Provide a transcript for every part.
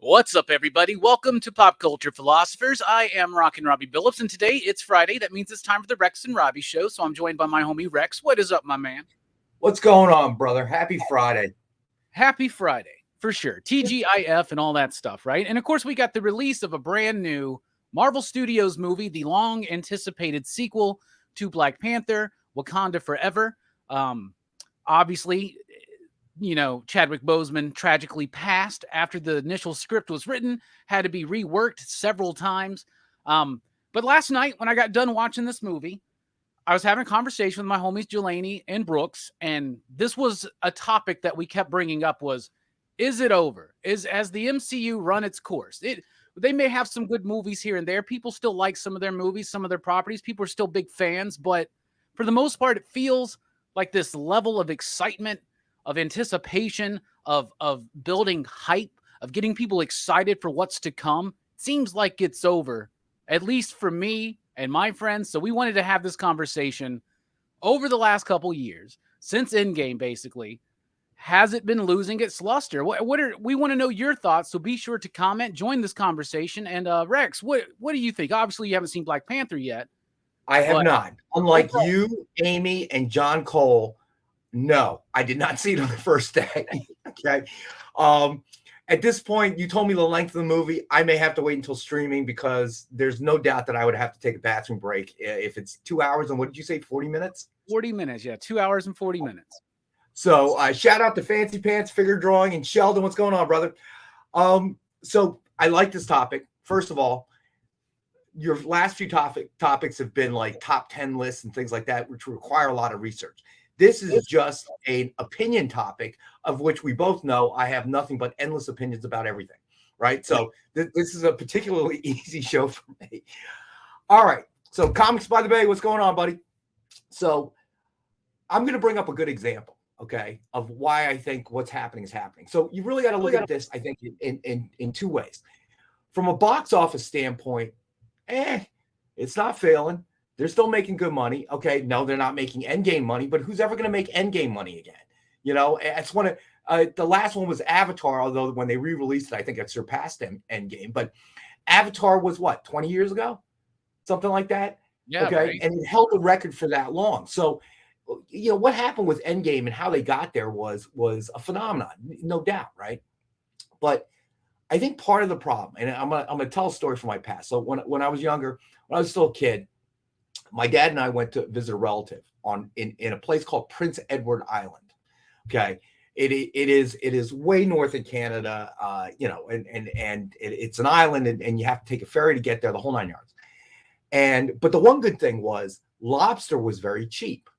What's up, everybody? Welcome to Pop Culture Philosophers. I am Rockin Robbie Billups, and today it's Friday. That means it's time for the Rex and Robbie show, so I'm joined by my homie Rex. What is up, my man? What's going on, brother? Happy Friday. Happy Friday, for sure. TGIF and all that stuff, right? And, of course, we got the release of a brand new Marvel Studios movie, the long-anticipated sequel to Black Panther, Wakanda Forever. Obviously, you know, Chadwick Boseman tragically passed after the initial script was written, had to be reworked several times. But last night, when I got done watching this movie, I was having a conversation with my homies Jelani and Brooks, and this was a topic that we kept bringing up was, is it over? Has the MCU run its course? They may have some good movies here and there. People still like some of their movies, some of their properties. People are still big fans, but for the most part, it feels like this level of excitement, of anticipation, of building hype, of getting people excited for what's to come, seems like it's over, at least for me and my friends. So we wanted to have this conversation over the last couple years, since Endgame, basically. Has it been losing its luster? We want to know your thoughts, so be sure to comment, join this conversation. And Rex, what do you think? Obviously, you haven't seen Black Panther yet. I have not. Unlike you, Amy, and John Cole, no, I did not see it on the first day. Okay. At this point, you told me the length of the movie. I may have to wait until streaming because there's no doubt that I would have to take a bathroom break if it's 2 hours. And what did you say, 40 minutes? 40 minutes, yeah. 2 hours and 40 minutes. So shout out to Fancy Pants, Figure Drawing, and Sheldon. What's going on, brother? So I like this topic. First of all, your last few topics have been like top 10 lists and things like that, which require a lot of research. This is just an opinion topic of which we both know I have nothing but endless opinions about everything, right? So this is a particularly easy show for me. All right. So Comics by the Bay, what's going on, buddy? So I'm going to bring up a good example, okay, of why I think what's happening is happening. So you really got to look at this, I think, in two ways. From a box office standpoint, it's not failing. They're still making good money. Okay, no, they're not making Endgame money, but who's ever going to make Endgame money again? You know, it's one of the last one was Avatar, although when they re-released it, I think it surpassed Endgame. But Avatar was what, 20 years ago? Something like that? Yeah. Okay, right. And it held the record for that long. So, you know, what happened with Endgame and how they got there was a phenomenon, no doubt, right? But I think part of the problem, and I'm gonna tell a story from my past. So when I was younger, when I was still a kid, my dad and I went to visit a relative in a place called Prince Edward Island. Okay, it is way north in Canada, you know, and it's an island, and you have to take a ferry to get there, the whole 9 yards. But the one good thing was lobster was very cheap.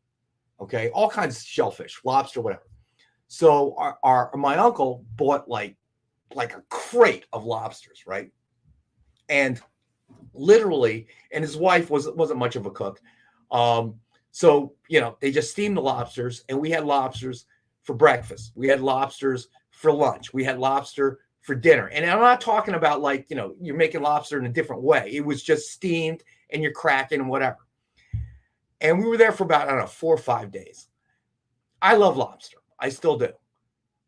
Okay, all kinds of shellfish, lobster, whatever. So my uncle bought like a crate of lobsters, right? And literally, and his wife wasn't much of a cook. So, you know, they just steamed the lobsters, and we had lobsters for breakfast. We had lobsters for lunch. We had lobster for dinner. And I'm not talking about like, you know, you're making lobster in a different way. It was just steamed and you're cracking and whatever. And we were there for about, I don't know, 4 or 5 days. I love lobster. I still do.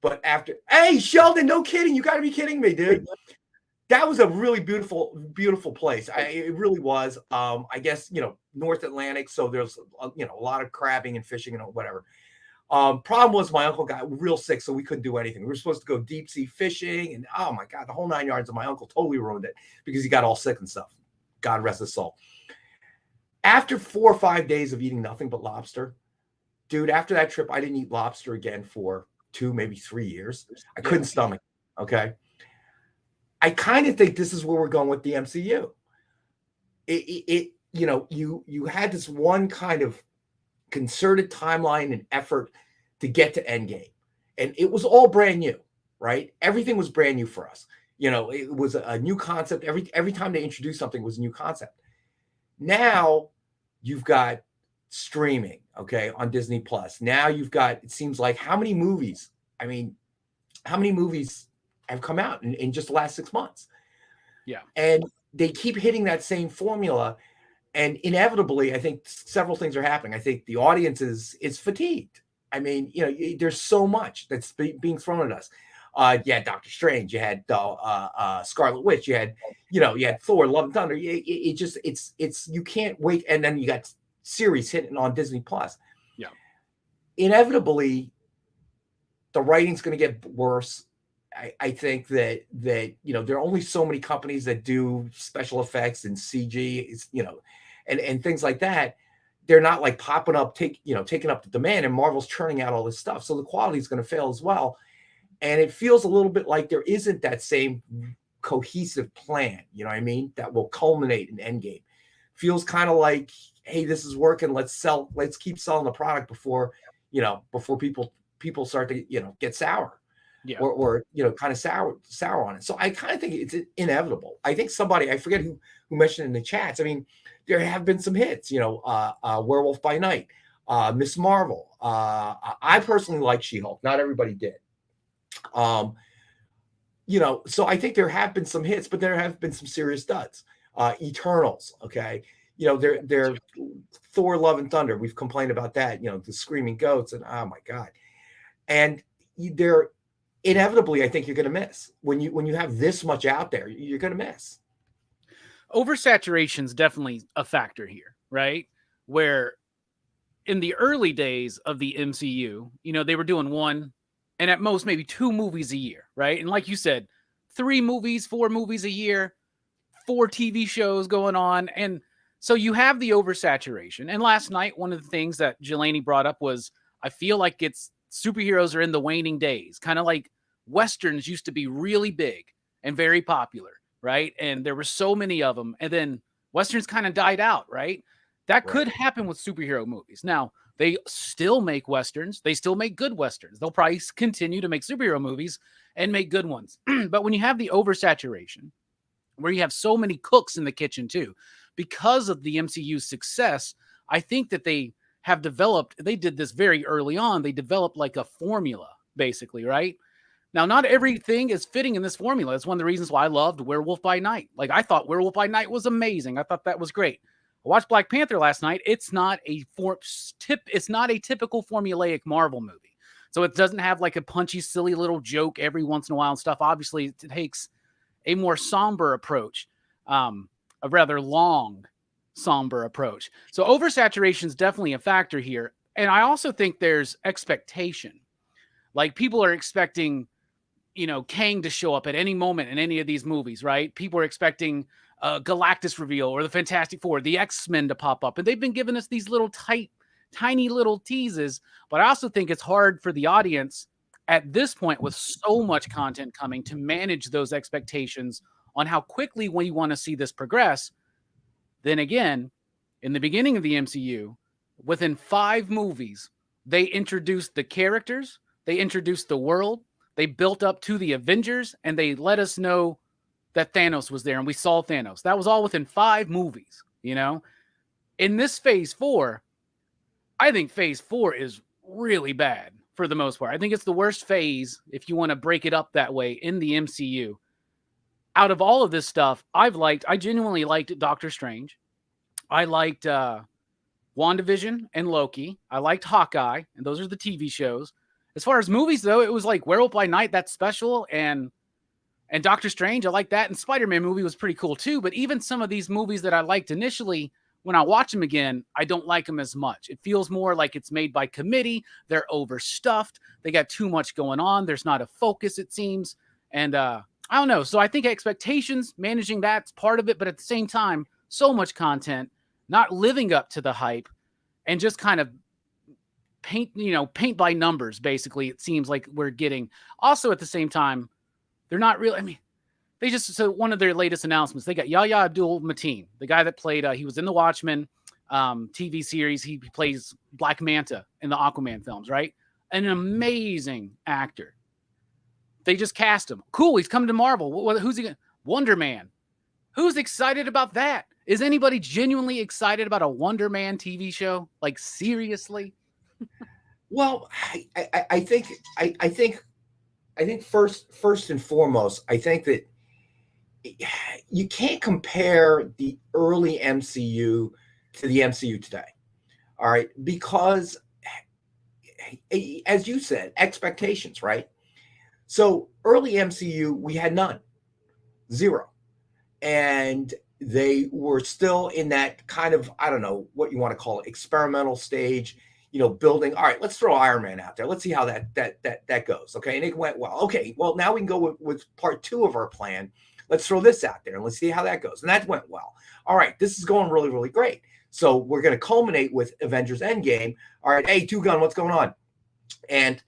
But hey, Sheldon, no kidding. You got to be kidding me, dude. That was a really beautiful, beautiful place. It really was. I guess, you know, North Atlantic. So there's, you know, a lot of crabbing and fishing and whatever. Problem was my uncle got real sick, so we couldn't do anything. We were supposed to go deep sea fishing. And oh my God, the whole 9 yards of my uncle totally ruined it because he got all sick and stuff. God rest his soul. After 4 or 5 days of eating nothing but lobster, dude, after that trip, I didn't eat lobster again for 2, maybe 3 years. I couldn't stomach it. Okay. I kind of think this is where we're going with the MCU. You know, you had this one kind of concerted timeline and effort to get to Endgame, and it was all brand new, right? Everything was brand new for us. You know, it was a new concept. Every time they introduced something, it was a new concept. Now you've got streaming, okay, on Disney Plus. Now you've got, it seems like, how many movies? I mean, how many movies have come out in just the last 6 months? Yeah. And they keep hitting that same formula. And inevitably, I think several things are happening. I think the audience is fatigued. I mean, you know, there's so much that's being thrown at us. You had Doctor Strange, you had Scarlet Witch, you had you had Thor, Love and Thunder. It's you can't wait, and then you got series hitting on Disney Plus. Yeah, inevitably, the writing's going to get worse. I think that there are only so many companies that do special effects and CG, and things like that. They're not like popping up, taking up the demand, and Marvel's churning out all this stuff. So the quality is going to fail as well. And it feels a little bit like there isn't that same cohesive plan, you know what I mean, that will culminate in Endgame. Feels kind of like, hey, this is working. Let's keep selling the product before people start to, get sour. Yeah. Or kind of sour on it. So I kind of think it's inevitable. I think I forget who mentioned in the chats. I mean, there have been some hits, Werewolf by Night, Miss Marvel. I personally like She-Hulk. Not everybody did. So I think there have been some hits, but there have been some serious duds. Eternals, okay. They're Thor, Love and Thunder. We've complained about that, the screaming goats, and oh my God. And they're inevitably, I think you're going to miss when you have this much out there. You're going to miss. Oversaturation is definitely a factor here, right? Where in the early days of the MCU, they were doing one and at most maybe 2 movies a year, right? And like you said, 3 movies, 4 movies a year, 4 TV shows going on. And so you have the oversaturation. And last night, one of the things that Jelani brought up was, I feel like superheroes are in the waning days, kind of like Westerns used to be really big and very popular, right? And there were so many of them. And then Westerns kind of died out, right? That could happen with superhero movies. Now, they still make Westerns. They still make good Westerns. They'll probably continue to make superhero movies and make good ones. But when you have the oversaturation, where you have so many cooks in the kitchen too, because of the MCU's success, I think that they did this very early on. They developed like a formula, basically, right? Now, not everything is fitting in this formula. It's one of the reasons why I loved Werewolf by Night. Like, I thought Werewolf by Night was amazing. I thought that was great. I watched Black Panther last night. It's not a typical formulaic Marvel movie. So it doesn't have like a punchy, silly little joke every once in a while and stuff. Obviously, it takes a more somber approach, a rather long, somber approach. So oversaturation is definitely a factor here. And I also think there's expectation. Like, people are expecting, Kang to show up at any moment in any of these movies, right? People are expecting Galactus reveal or the Fantastic Four, the X-Men to pop up. And they've been giving us these little tiny little teases. But I also think it's hard for the audience at this point, with so much content coming, to manage those expectations on how quickly we want to see this progress. Then again, in the beginning of the MCU, within 5 movies, they introduced the characters, they introduced the world, they built up to the Avengers, and they let us know that Thanos was there, and we saw Thanos. That was all within 5 movies, In this Phase 4, I think Phase 4 is really bad for the most part. I think it's the worst phase, if you want to break it up that way, in the MCU. Out of all of this stuff, I genuinely liked Doctor Strange. I liked WandaVision and Loki. I liked Hawkeye, and those are the TV shows. As far as movies, though, it was like Werewolf by Night, that's special, and Doctor Strange, I like that, and Spider-Man movie was pretty cool too. But even some of these movies that I liked initially, when I watch them again, I don't like them as much. It feels more like it's made by committee. They're overstuffed. They got too much going on. There's not a focus, it seems. And I don't know. So I think expectations, managing that's part of it. But at the same time, so much content, not living up to the hype, and just kind of paint by numbers, basically, it seems like we're getting. Also, at the same time, they're not really, so one of their latest announcements, they got Yahya Abdul-Mateen, the guy that played, he was in the Watchmen TV series. He plays Black Manta in the Aquaman films, right? An amazing actor. They just cast him. Cool, he's coming to Marvel. Who's he? Wonder Man. Who's excited about that? Is anybody genuinely excited about a Wonder Man TV show? Like, seriously? Well, I think first and foremost, I think that you can't compare the early MCU to the MCU today. All right, because as you said, expectations, right? So early MCU, we had none, zero. And they were still in that kind of, I don't know what you want to call it, experimental stage, building. All right, let's throw Iron Man out there. Let's see how that goes. Okay. And it went well. Okay. Well, now we can go with part 2 of our plan. Let's throw this out there and let's see how that goes. And that went well. All right. This is going really, really great. So we're going to culminate with Avengers Endgame. All right. Hey, Two Gun, what's going on? And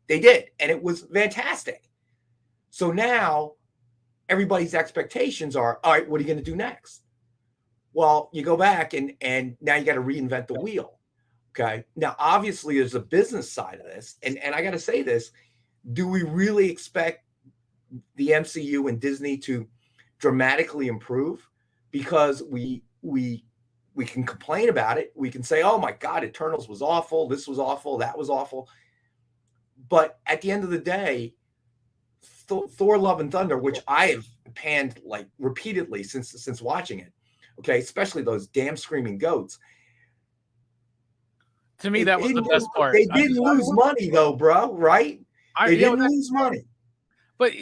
they did. And it was fantastic. So now everybody's expectations are, all right, what are you going to do next? Well, you go back and now you got to reinvent the wheel. Okay. Now, obviously, there's a business side of this. And I got to say this, do we really expect the MCU and Disney to dramatically improve? Because we can complain about it. We can say, oh my God, Eternals was awful. This was awful. That was awful. But at the end of the day, Thor: Love and Thunder, which I have panned like repeatedly since watching it, okay, especially those damn screaming goats. To me, that was the best part. They didn't lose money though, bro. Right? They didn't lose money. But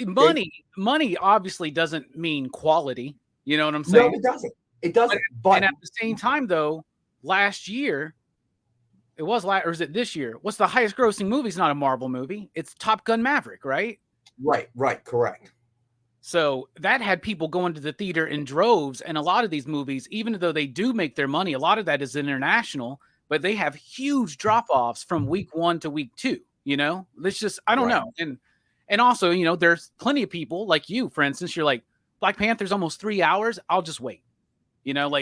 money obviously doesn't mean quality. You know what I'm saying? No, it doesn't. It doesn't. But at the same time, though, last year, or is it this year? What's the highest grossing movie? It's not a Marvel movie. It's Top Gun Maverick, right? Right, correct. So that had people going to the theater in droves. And a lot of these movies, even though they do make their money, a lot of that is international, but they have huge drop-offs from week 1 to week 2. It's just, I don't know. And also, there's plenty of people like you, for instance, you're like, Black Panther's almost 3 hours. I'll just wait. I don't.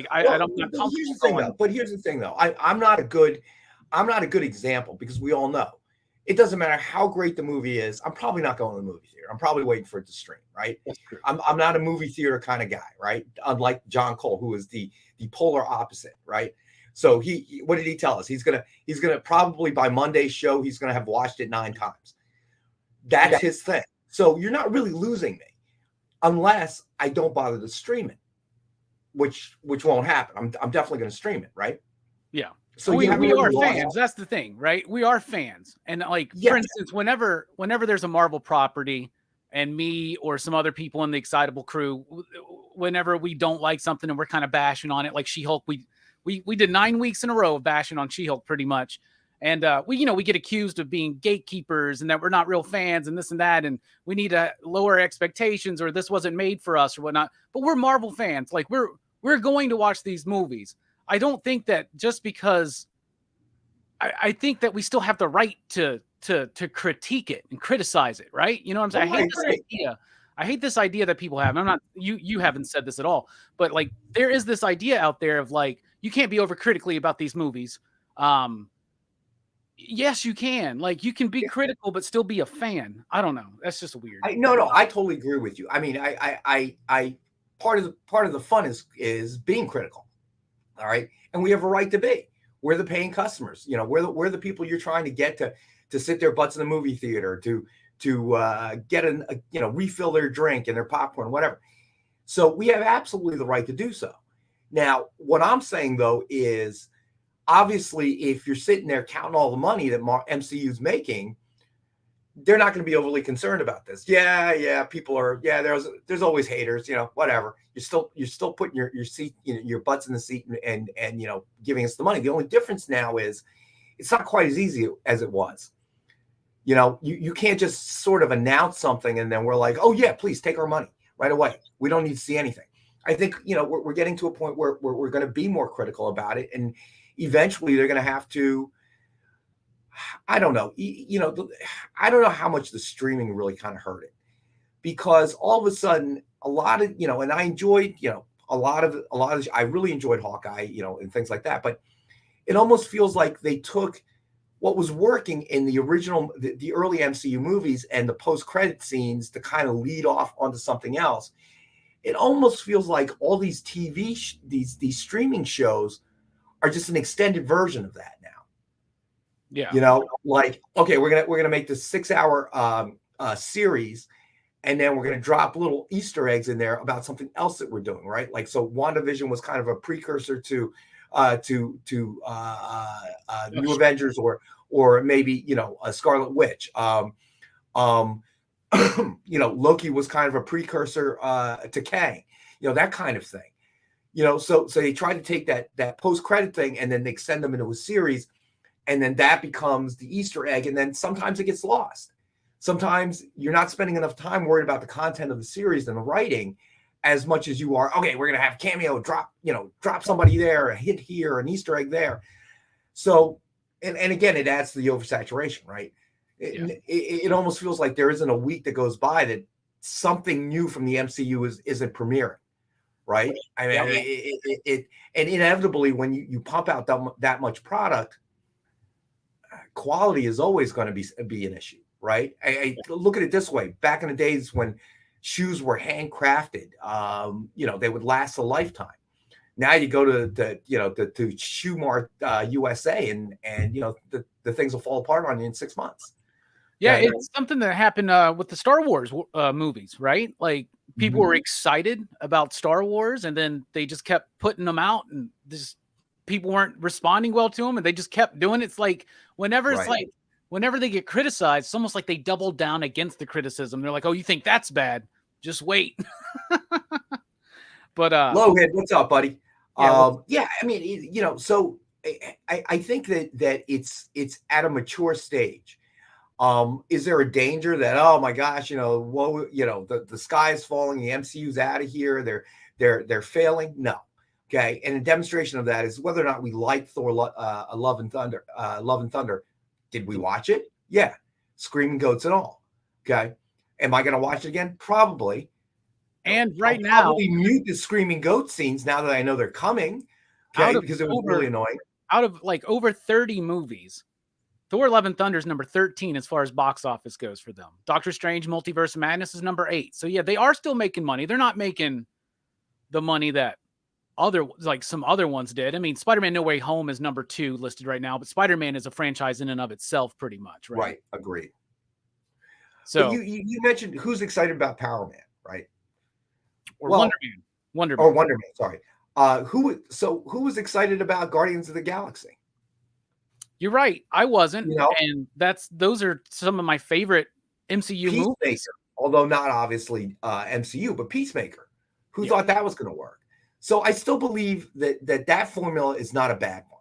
Here's the thing, though. I'm not a good example because we all know it doesn't matter how great the movie is. I'm probably not going to the movie theater. I'm probably waiting for it to stream. Right. I'm not a movie theater kind of guy. Right. Unlike John Cole, who is the polar opposite. Right. So what did he tell us? He's gonna probably by Monday's show he's gonna have watched it 9 times. That's his thing. So you're not really losing me unless I don't bother to stream it, which won't happen. I'm definitely going to stream it, right? Yeah. So we are fans. That's the thing, right? We are fans. And for instance, whenever there's a Marvel property and me or some other people in the Excitable crew, whenever we don't like something and we're kind of bashing on it, like She-Hulk, we did 9 weeks in a row of bashing on She-Hulk pretty much. And we get accused of being gatekeepers and that we're not real fans and this and that. And we need to lower expectations or this wasn't made for us or whatnot. But we're Marvel fans. Like we're going to watch these movies. I don't think that just because I think that we still have the right to critique it and criticize it. Right. You know what I'm saying? I hate this idea that people have. And I'm not, you haven't said this at all, but like, there is this idea out there of like, you can't be overcritically about these movies. Yes, you can. Like, you can be critical, but still be a fan. I don't know. That's just weird. No, I totally agree with you. I mean, I part of the fun is being critical. All right, and we have a right to be. We're the paying customers. We're the people you're trying to get to sit their butts in the movie theater to get refill their drink and their popcorn, whatever. So we have absolutely the right to do so. Now, what I'm saying though is, obviously, if you're sitting there counting all the money that MCU's making, they're not going to be overly concerned about this. Yeah, people are. Yeah, there's always haters. Whatever. You're still putting your seat, your butts in the seat, and giving us the money. The only difference now is it's not quite as easy as it was. You can't just sort of announce something and then we're like, oh yeah, please take our money right away. We don't need to see anything. I think we're getting to a point where we're going to be more critical about it, and eventually they're going to have to, I don't know, I don't know how much the streaming really kind of hurt it, because all of a sudden a lot of, and I enjoyed, a lot of, I really enjoyed Hawkeye, and things like that. But it almost feels like they took what was working in the original, the early MCU movies and the post-credit scenes to kind of lead off onto something else. It almost feels like all these these streaming shows are just an extended version of that now. Yeah. Like, okay, we're gonna make this 6-hour series, and then we're gonna drop little Easter eggs in there about something else that we're doing, right? Like, so WandaVision was kind of a precursor to New Avengers, or maybe a Scarlet Witch. Loki was kind of a precursor to Kang, that kind of thing. So they try to take that post-credit thing and then they extend them into a series, and then that becomes the Easter egg, and then sometimes it gets lost. Sometimes you're not spending enough time worried about the content of the series and the writing as much as you are, okay, we're going to have cameo, drop somebody there, a hint here, an Easter egg there. So, and again, it adds to the oversaturation, right? It almost feels like there isn't a week that goes by that something new from the MCU isn't premiering, right? I mean, and inevitably when you pump out that much product, quality is always going to be an issue, right? I look at it this way: back in the days when shoes were handcrafted, they would last a lifetime. Now you go to Shoe Mart USA, and the things will fall apart on you in 6 months. Yeah, it's something that happened with the Star Wars movies, right? Like people were excited about Star Wars, and then they just kept putting them out, and just people weren't responding well to them, and they just kept doing it. It's like whenever whenever they get criticized, it's almost like they double down against the criticism. They're like, "Oh, you think that's bad? Just wait." But Logan, what's up, buddy? Yeah, I mean, so I think that it's at a mature stage. Is there a danger that, oh my gosh, the sky is falling, the MCU's out of here, they're failing? No. Okay. And a demonstration of that is whether or not we like Thor Love and Thunder. Did we watch it? Yeah. Screaming goats and all. Okay. Am I going to watch it again? Probably. And I'll probably mute the screaming goat scenes now that I know they're coming. Okay. Because it was really annoying. Out of like over 30 movies, Thor Love and Thunder is number 13 as far as box office goes for them. Doctor Strange Multiverse of Madness is number 8. So yeah, they are still making money. They're not making the money that some other ones did. I mean, Spider-Man No Way Home is number 2 listed right now, but Spider-Man is a franchise in and of itself pretty much, right? Right, agreed. So but you mentioned who's excited about Power Man, right? Or Wonder Man. Or Wonder Man, sorry. Who was excited about Guardians of the Galaxy? You're right. I wasn't. And those are some of my favorite MCU movies. Although not obviously MCU, but Peacemaker. Who thought that was going to work? So I still believe that formula is not a bad one.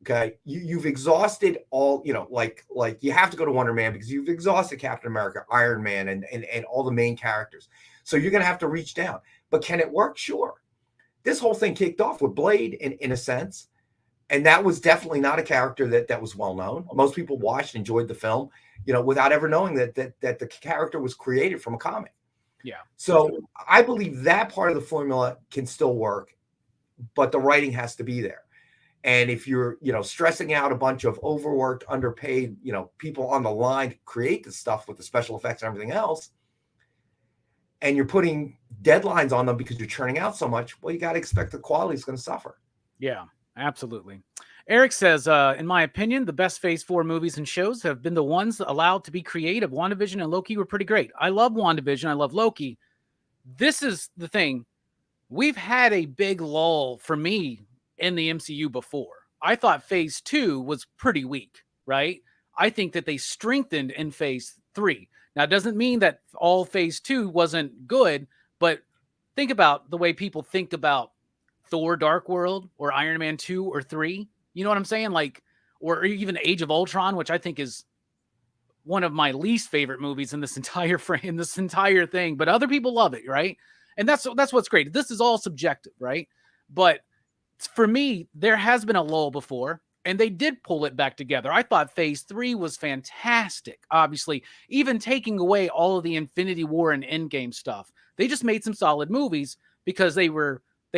Okay. You've exhausted all, like you have to go to Wonder Man because you've exhausted Captain America, Iron Man, and all the main characters. So you're going to have to reach down. But can it work? Sure. This whole thing kicked off with Blade in a sense. And that was definitely not a character that was well known. Most people watched and enjoyed the film, without ever knowing that the character was created from a comic. Yeah. So I believe that part of the formula can still work, but the writing has to be there. And if you're, stressing out a bunch of overworked, underpaid, people on the line to create this stuff with the special effects and everything else, and you're putting deadlines on them because you're churning out so much, well, you got to expect the quality is going to suffer. Yeah, absolutely. Eric says, in my opinion, the best Phase 4 movies and shows have been the ones allowed to be creative. WandaVision and Loki were pretty great. I love WandaVision. I love Loki. This is the thing. We've had a big lull for me in the MCU before. I thought Phase 2 was pretty weak, right? I think that they strengthened in Phase 3. Now, it doesn't mean that all Phase 2 wasn't good, but think about the way people think about Thor Dark World or Iron Man 2 or 3. You know what I'm saying? Like, or even Age of Ultron, which I think is one of my least favorite movies in this entire thing, but other people love it, right? And that's what's great. This is all subjective, right? But for me, there has been a lull before, and they did pull it back together. I thought Phase 3 was fantastic. Obviously, even taking away all of the Infinity War and Endgame stuff, they just made some solid movies because they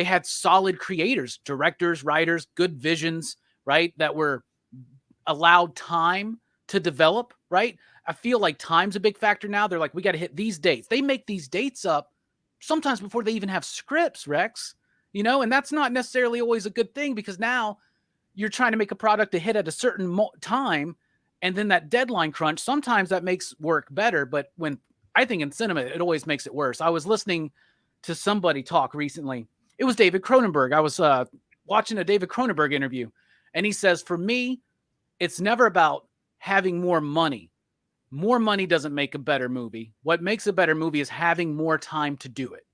had solid creators, directors, writers, good visions, right? That were allowed time to develop, right? I feel like time's a big factor now. They're like, we got to hit these dates. They make these dates up sometimes before they even have scripts, Rex, and that's not necessarily always a good thing because now you're trying to make a product to hit at a certain time. And then that deadline crunch, sometimes that makes work better. But when I think in cinema, it always makes it worse. I was listening to somebody talk recently. It was David Cronenberg. I was watching a David Cronenberg interview, and he says, for me, it's never about having more money. more money doesn't make a better movie. What makes a better movie is having more time to do it,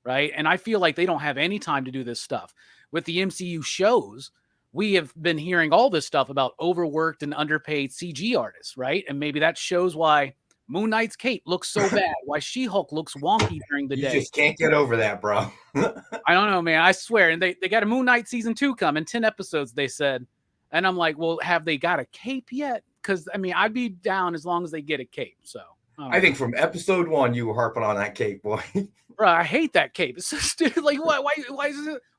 right? And I feel like they don't have any time to do this stuff. With the MCU shows, we have been hearing all this stuff about overworked and underpaid CG artists, right? And maybe that shows why Moon Knight's cape looks so bad, why She-Hulk looks wonky during the You day. just can't get over that, bro. I don't know, man. I swear. And they got a Moon Knight season 2 coming, 10 episodes, they said. And I'm like, well, have they got a cape yet? Because, I mean, I'd be down as long as they get a cape. So I think from episode 1, you were harping on that cape, boy. Bro, I hate that cape. It's so stupid. Like, why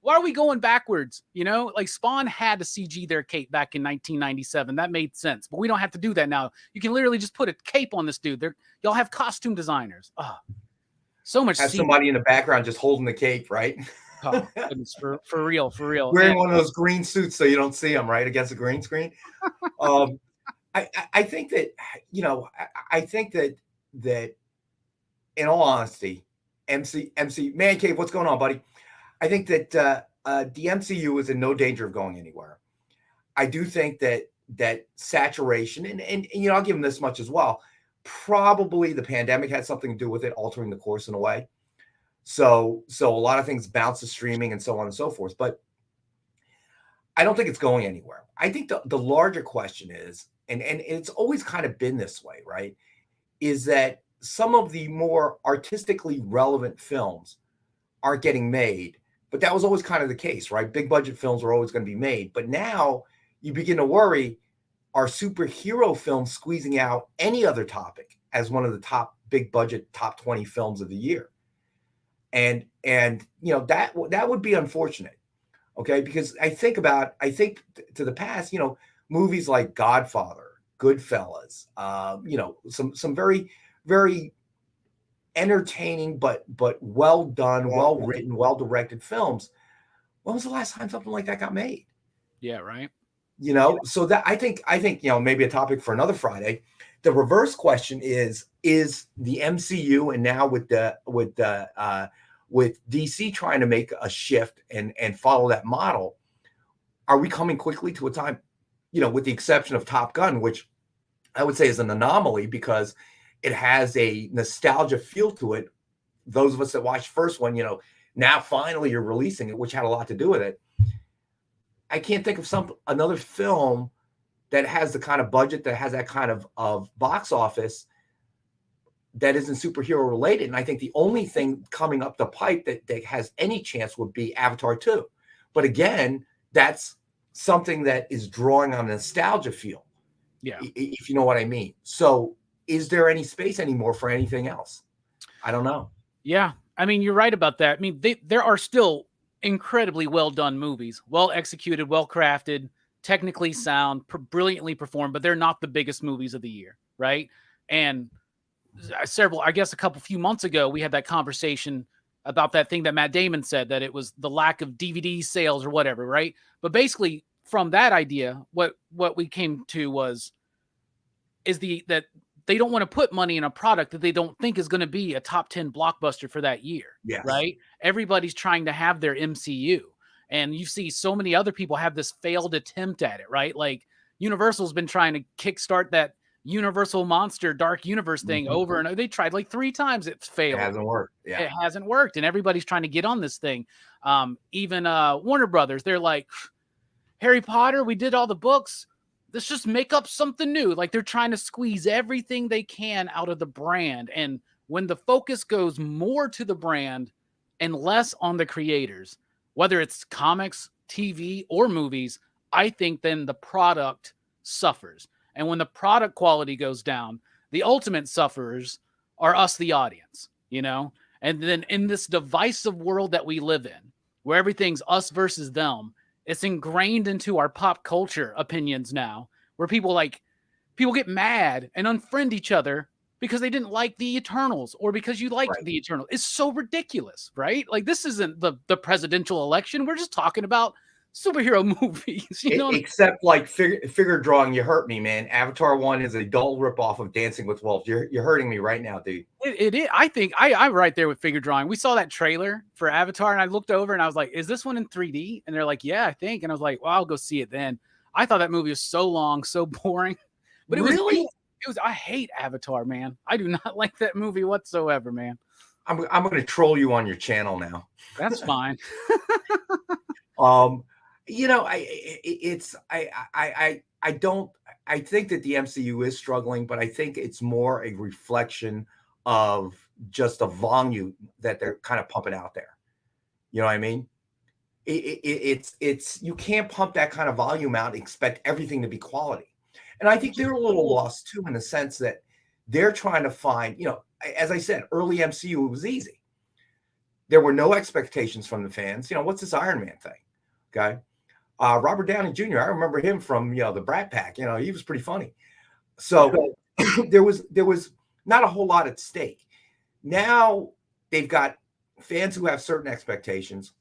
are we going backwards? You know, like Spawn had to CG their cape back in 1997. That made sense. But we don't have to do that now. You can literally just put a cape on this dude. Y'all have costume designers. Oh, so much. Have somebody in the background just holding the cape, right? Oh, goodness, for real. Wearing one of those green suits so you don't see them, right, against a green screen. I think that, you know, I think that in all honesty, MC Man Cave, what's going on, buddy? I think that the MCU is in no danger of going anywhere. I do think that saturation, and you know, I'll give them this much as well. Probably the pandemic had something to do with it, altering the course in a way. So a lot of things bounce to streaming and so on and so forth. But I don't think it's going anywhere. I think the larger question is, and it's always kind of been this way, right? Is that some of the more artistically relevant films aren't getting made, but that was always kind of the case, right? Big budget films were always going to be made. But now you begin to worry, are superhero films squeezing out any other topic as one of the top big budget, top 20 films of the year? And you know, that would be unfortunate. Okay. Because I think to the past, you know, movies like Godfather, Goodfellas, you know, some very, very entertaining, but well done, well written, well directed films. When was the last time something like that got made? Yeah, right. You know, so that I think, you know, maybe a topic for another Friday. The reverse question is the MCU, and now with DC trying to make a shift and follow that model, are we coming quickly to a time, you know, with the exception of Top Gun, which I would say is an anomaly because it has a nostalgia feel to it. Those of us that watched the first one, you know, now finally you're releasing it, which had a lot to do with it. I can't think of another film that has the kind of budget, that has that kind of box office that isn't superhero related. And I think the only thing coming up the pipe that has any chance would be Avatar 2. But again, that's something that is drawing on a nostalgia feel. Yeah. If you know what I mean. So is there any space anymore for anything else? I don't know. Yeah. I mean, you're right about that. I mean, there are still incredibly well done movies, well executed, well crafted, technically sound, brilliantly performed, but they're not the biggest movies of the year. Right. And a few months ago, we had that conversation about that thing that Matt Damon said, that it was the lack of DVD sales or whatever. Right. But basically from that idea, what we came to that they don't want to put money in a product that they don't think is going to be a top 10 blockbuster for that year. Yes. Right. Everybody's trying to have their MCU, and you see so many other people have this failed attempt at it. Right. Like Universal's been trying to kickstart that Universal Monster Dark Universe thing over and over. They tried like 3 times. It's failed. It hasn't worked. Yeah. It hasn't worked. And everybody's trying to get on this thing. Even Warner Brothers, they're like, Harry Potter, we did all the books. Let's just make up something new. Like they're trying to squeeze everything they can out of the brand. And when the focus goes more to the brand and less on the creators, whether it's comics, TV, or movies, I think then the product suffers. And when the product quality goes down, the ultimate sufferers are us, the audience, you know? And then in this divisive world that we live in, where everything's us versus them, it's ingrained into our pop culture opinions now, where people get mad and unfriend each other because they didn't like the Eternals or because you liked the Eternals. It's so ridiculous, right? Like this isn't the presidential election. We're just talking about superhero movies, you know. Except like figure drawing, you hurt me, man. Avatar 1 is a dull ripoff of Dancing with Wolves. You're hurting me right now, dude. It is. I think I'm right there with figure drawing. We saw that trailer for Avatar, and I looked over and I was like, "Is this one in 3D?" And they're like, "Yeah, I think." And I was like, "Well, I'll go see it then." I thought that movie was so long, so boring, but it I hate Avatar, man. I do not like that movie whatsoever, man. I'm going to troll you on your channel now. That's fine. You know, I think that the MCU is struggling, but I think it's more a reflection of just the volume that they're kind of pumping out there. You know what I mean? It's you can't pump that kind of volume out and expect everything to be quality. And I think they're a little lost too, in the sense that they're trying to find, you know, as I said, early MCU, it was easy. There were no expectations from the fans. You know, what's this Iron Man thing? Okay. Robert Downey Jr., I remember him from, you know, the Brat Pack. You know, he was pretty funny. So there was not a whole lot at stake. Now they've got fans who have certain expectations.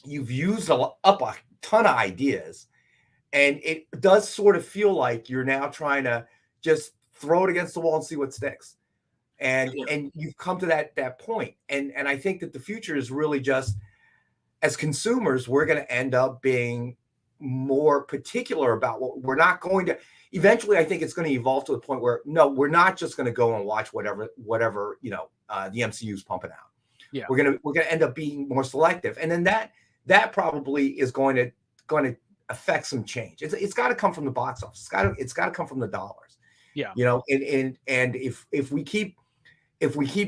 You've used up a ton of ideas, and it does sort of feel like you're now trying to just throw it against the wall and see what sticks. And you've come to that point. And I think that the future is really just, as consumers, we're going to end up being more particular about what we're not going to. Eventually, I think it's going to evolve to the point where, no, we're not just going to go and watch whatever you know, the MCU is pumping out. Yeah, we're gonna end up being more selective, and then that probably is going to affect some change. It's got to come from the box office. It's got to come from the dollars. Yeah, you know, and if we keep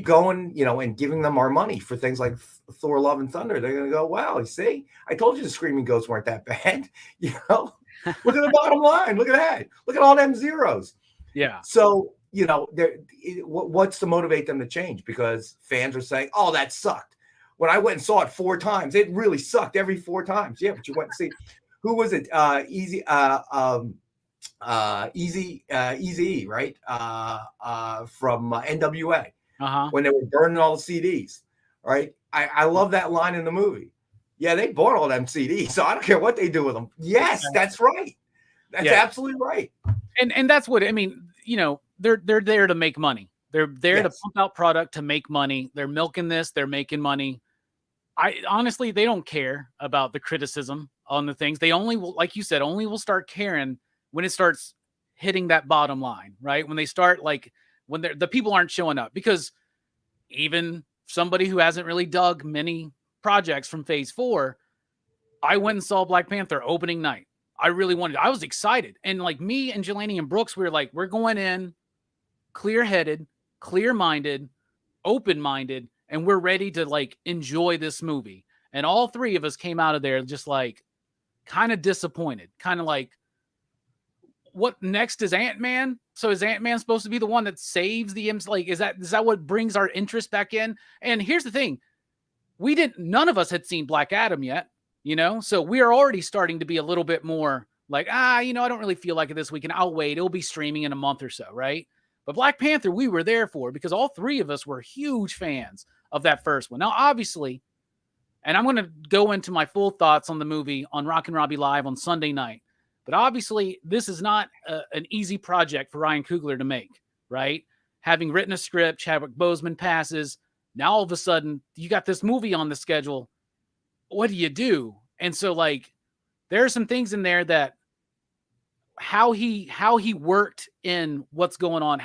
going, you know, and giving them our money for things like Thor: Love and Thunder, they're going to go, wow, you see, I told you the Screaming Ghosts weren't that bad. You know, look at the bottom line. Look at that. Look at all them zeros. Yeah. So, you know, what's to motivate them to change? Because fans are saying, oh, that sucked. When I went and saw it 4 times, it really sucked every 4 times. Yeah, but you went and see, who was it? Easy, right? From NWA. When they were burning all the CDs, right? I love that line in the movie. Yeah, they bought all them CDs, so I don't care what they do with them. Yes, that's right. That's absolutely right. And that's what I mean. You know, they're there to make money. They're there to pump out product to make money. They're milking this. They're making money. I honestly, they don't care about the criticism on the things. They only will, like you said, only will start caring when it starts hitting that bottom line, right? When they start, like, when the people aren't showing up. Because even somebody who hasn't really dug many projects from Phase 4, I went and saw Black Panther opening night. I was excited. And like me and Jelani and Brooks, we were like, we're going in clear-headed, clear-minded, open-minded, and we're ready to like enjoy this movie. And all 3 of us came out of there just like kind of disappointed, kind of like, what next is Ant-Man? So is Ant-Man supposed to be the one that saves the MC? Like, is that what brings our interest back in? And here's the thing. None of us had seen Black Adam yet, you know? So we are already starting to be a little bit more like, you know, I don't really feel like it this weekend. I'll wait. It'll be streaming in a month or so, right? But Black Panther, we were there for, because all 3 of us were huge fans of that first one. Now, obviously, and I'm going to go into my full thoughts on the movie on Rockin Robbie Live on Sunday night. But obviously, this is not an easy project for Ryan Coogler to make, right? Having written a script, Chadwick Boseman passes. Now, all of a sudden, you got this movie on the schedule. What do you do? And so, like, there are some things in there that how he worked in what's going on.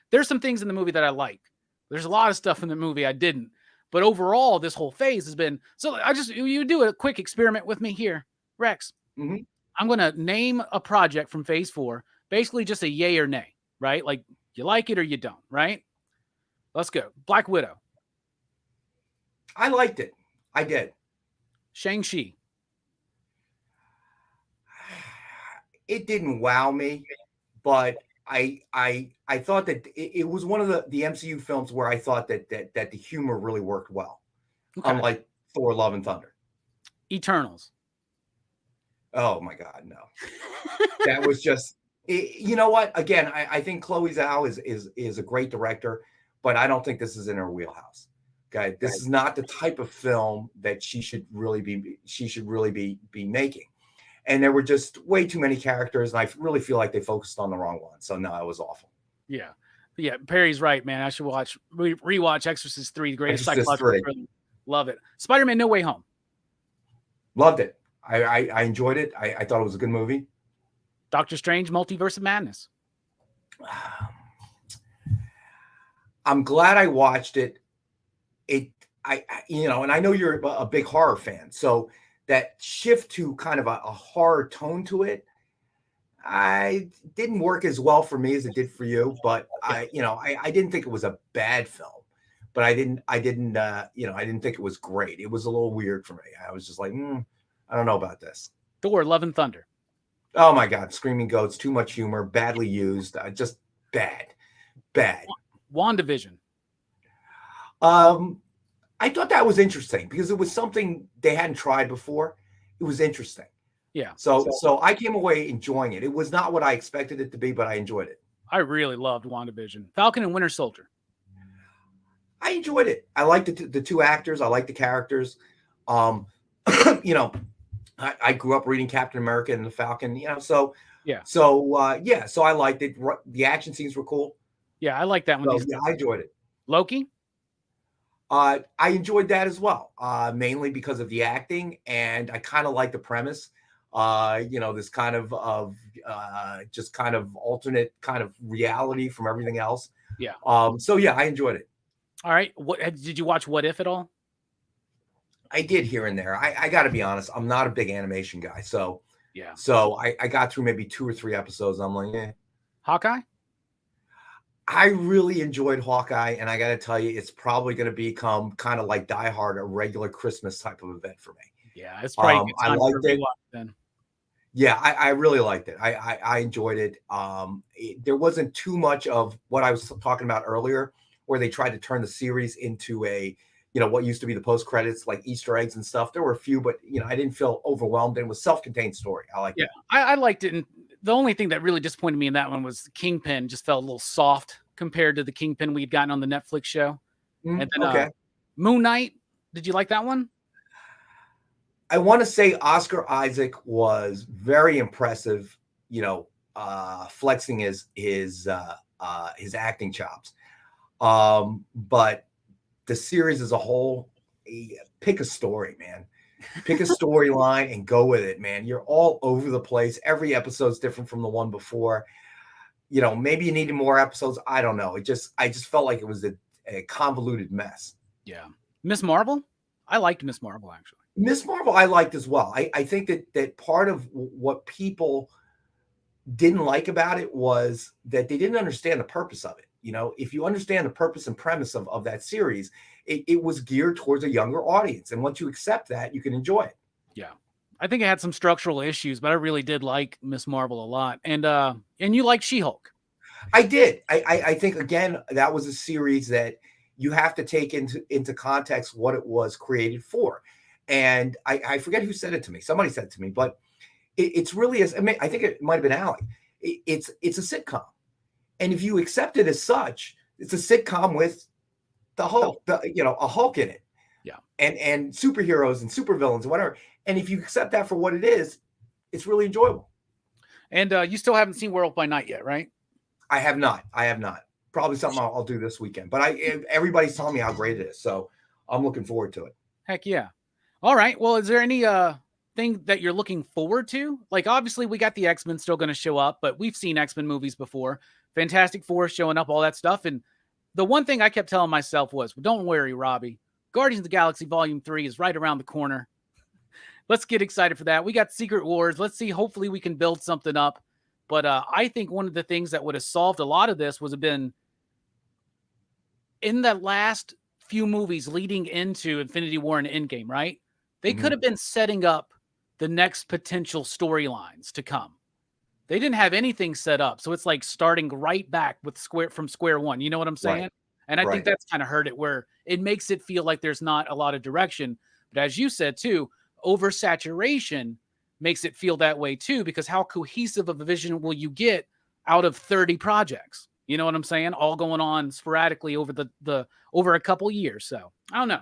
There's some things in the movie that I like. There's a lot of stuff in the movie I didn't. But overall, this whole phase has been. So you do a quick experiment with me here, Rex. Mm-hmm. I'm going to name a project from Phase 4, basically just a yay or nay, right? Like, you like it or you don't, right? Let's go. Black Widow. I liked it. I did. Shang-Chi. It didn't wow me, but I thought that it was one of the MCU films where I thought that the humor really worked well, unlike Thor: Love and Thunder. Eternals. Oh my God, no! That was just. You know what? Again, I think Chloe Zhao is a great director, but I don't think this is in her wheelhouse. Okay, this is not the type of film that she should really be making. And there were just way too many characters, and I really feel like they focused on the wrong one. So no, it was awful. Yeah. Perry's right, man. I should rewatch Exorcist 3, the greatest psychological thriller. Love it. Spider-Man: No Way Home. Loved it. I enjoyed it. I thought it was a good movie. Doctor Strange: Multiverse of Madness. I'm glad I watched it. And I know you're a big horror fan, so that shift to kind of a horror tone to it, I didn't work as well for me as it did for you. But I didn't think it was a bad film, but I didn't think it was great. It was a little weird for me. I was just like, I don't know about this. Thor: Love and Thunder. Oh my God, Screaming Goats, too much humor, badly used, just bad. WandaVision. I thought that was interesting because it was something they hadn't tried before. It was interesting. Yeah. So I came away enjoying it. It was not what I expected it to be, but I enjoyed it. I really loved WandaVision. Falcon and Winter Soldier. I enjoyed it. I liked the two actors. I liked the characters. I grew up reading Captain America and the Falcon, So I liked it. The action scenes were cool. Yeah, I like that one. So, I enjoyed it. Loki? I enjoyed that as well, mainly because of the acting, and I kind of like the premise. This kind of just kind of alternate kind of reality from everything else. Yeah. I enjoyed it. All right. Did you watch What If at all? I did here and there. I got to be honest. I'm not a big animation guy, so yeah. So I got through maybe 2 or 3 episodes. I'm like, Hawkeye? I really enjoyed Hawkeye, and I got to tell you, it's probably going to become kind of like Die Hard, a regular Christmas type of event for me. Yeah, it's probably I liked it. Then. Yeah, I really liked it. I enjoyed it. There wasn't too much of what I was talking about earlier, where they tried to turn the series into a, what used to be the post credits, like Easter eggs and stuff. There were a few, but I didn't feel overwhelmed. And it was self-contained story. I liked it. I liked it. And the only thing that really disappointed me in that one was Kingpin just felt a little soft compared to the Kingpin we'd gotten on the Netflix show. And then Moon Knight, did you like that one? I want to say Oscar Isaac was very impressive, flexing his acting chops. But the series as a whole, pick a story, man. Pick a storyline and go with it, man. You're all over the place. Every episode's different from the one before. Maybe you needed more episodes. I don't know. I just felt like it was a convoluted mess. Yeah. Miss Marvel? I liked Miss Marvel, actually. Miss Marvel I liked as well. I think that part of what people didn't like about it was that they didn't understand the purpose of it. If you understand the purpose and premise of that series, it was geared towards a younger audience. And once you accept that, you can enjoy it. Yeah. I think it had some structural issues, but I really did like Miss Marvel a lot. And you like She-Hulk. I did. I think, again, that was a series that you have to take into context what it was created for. And I forget who said it to me. Somebody said it to me, but it's really, I think it might've been Allie. It's a sitcom. And if you accept it as such, it's a sitcom with the Hulk, a Hulk in it. Yeah. And superheroes and supervillains and whatever. And if you accept that for what it is, it's really enjoyable. And you still haven't seen Werewolf by Night yet, right? I have not. Probably something I'll do this weekend. But everybody's telling me how great it is. So I'm looking forward to it. Heck yeah. All right. Well, is there any thing that you're looking forward to? Like, obviously, we got the X-Men still going to show up, but we've seen X-Men movies before. Fantastic Four showing up, all that stuff. And the one thing I kept telling myself was, don't worry, Robbie. Guardians of the Galaxy Volume 3 is right around the corner. Let's get excited for that. We got Secret Wars. Let's see. Hopefully, we can build something up. But I think one of the things that would have solved a lot of this was been in the last few movies leading into Infinity War and Endgame, right? They could have been setting up the next potential storylines to come. They didn't have anything set up. So it's like starting right back with from square one. You know what I'm saying? Right. And I think that's kind of hurt it, where it makes it feel like there's not a lot of direction. But as you said too, oversaturation makes it feel that way too, because how cohesive of a vision will you get out of 30 projects? You know what I'm saying? All going on sporadically over over a couple years. So I don't know.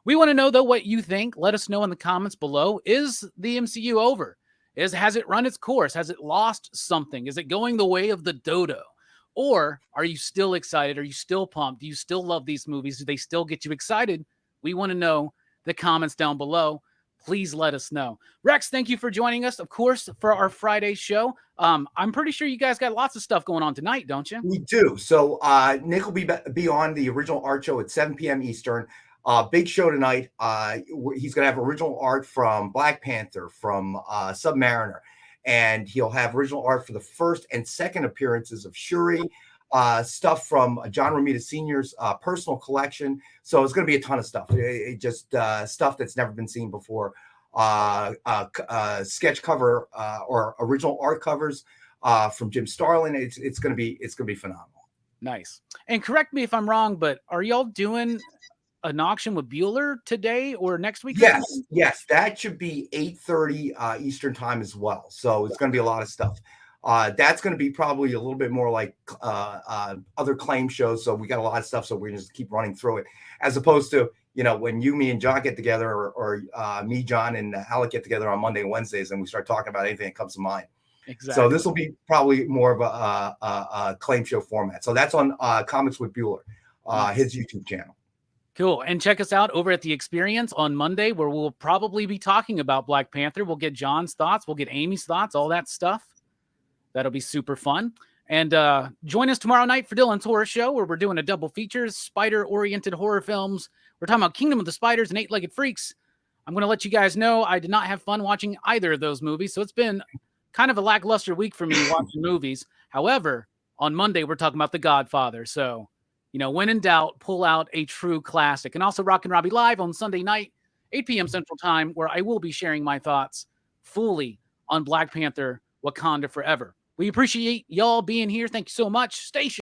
We want to know, though, what you think. Let us know in the comments below. Is the MCU over? Has it run its course? Has it lost something? Is it going the way of the dodo? Or are you still excited? Are you still pumped? Do you still love these movies? Do they still get you excited? We want to know. The comments down below. please let us know. Rex, thank you for joining us, of course, for our Friday show. I'm pretty sure you guys got lots of stuff going on tonight, don't you? We do. So Nick will be on the original art show at 7 p.m. Eastern. Big show tonight. He's going to have original art from Black Panther, from Submariner, and he'll have original art for the first and second appearances of Shuri, stuff from John Romita Sr.'s personal collection. So it's going to be a ton of stuff. Just stuff that's never been seen before. Sketch cover or original art covers from Jim Starlin. It's going to be phenomenal. Nice. And correct me if I'm wrong, but are y'all doing an auction with Bueller today or next week? Yes, that should be 8:30 Eastern time as well. So it's going to be a lot of stuff. That's going to be probably a little bit more like other claim shows. So we got a lot of stuff. So we're just keep running through it, as opposed to, you know, when you, me, and John get together, or me, John, and Alec get together on Monday and Wednesdays, and we start talking about anything that comes to mind. Exactly. So this will be probably more of a claim show format. So that's on Comics with Bueller, his YouTube channel. Cool. And check us out over at The Experience on Monday, where we'll probably be talking about Black Panther. We'll get John's thoughts. We'll get Amy's thoughts, all that stuff. That'll be super fun. And join us tomorrow night for Dylan's Horror Show, where we're doing a double feature, spider-oriented horror films. We're talking about Kingdom of the Spiders and Eight-Legged Freaks. I'm going to let you guys know I did not have fun watching either of those movies, so it's been kind of a lackluster week for me watching movies. However, on Monday, we're talking about The Godfather. So, you know, when in doubt, pull out a true classic. And also Rockin Robbie Live on Sunday night, 8 p.m. Central Time, where I will be sharing my thoughts fully on Black Panther, Wakanda Forever. We appreciate y'all being here. Thank you so much. Stay